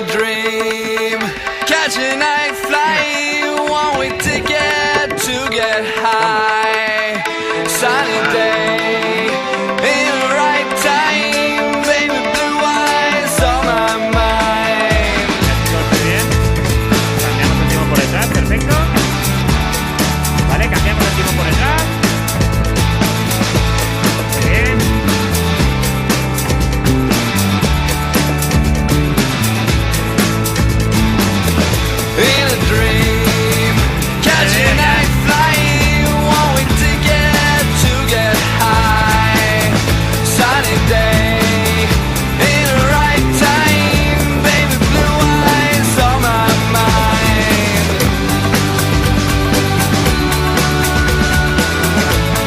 dream, catch a night flight, one-way ticket to get high. Sunny day, in the right time, baby blue eyes on my mind. Muy bien. Cambiamos el timón por detrás, perfecto. Vale, cambiamos el timón por detrás. Muy bien. In a dream, catch a night flight, one-way ticket to get high. Sunny day, in the right time, baby blue eyes on my mind.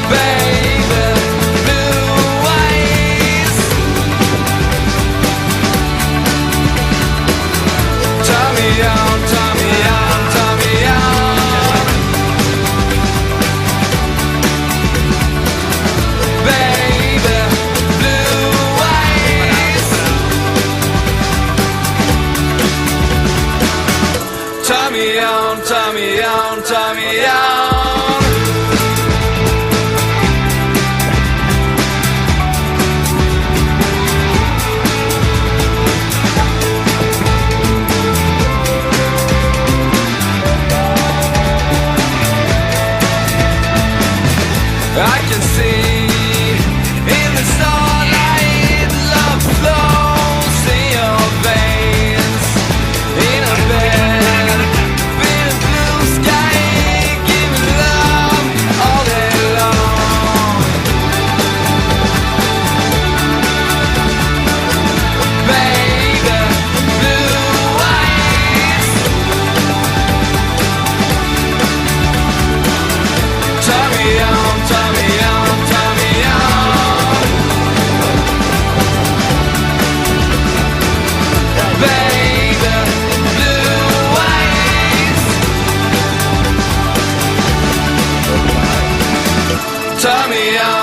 Baby blue eyes, turn me on, turn me on, turn me on. Baby blue eyes, turn me on, turn me on, turn me on. I can see in the starlight, love flows in your veins. In a bed, in a blue sky, give me love all day long. Baby, blue eyes, turn me on, turn me on, turn me on. Baby, blue eyes, turn me on.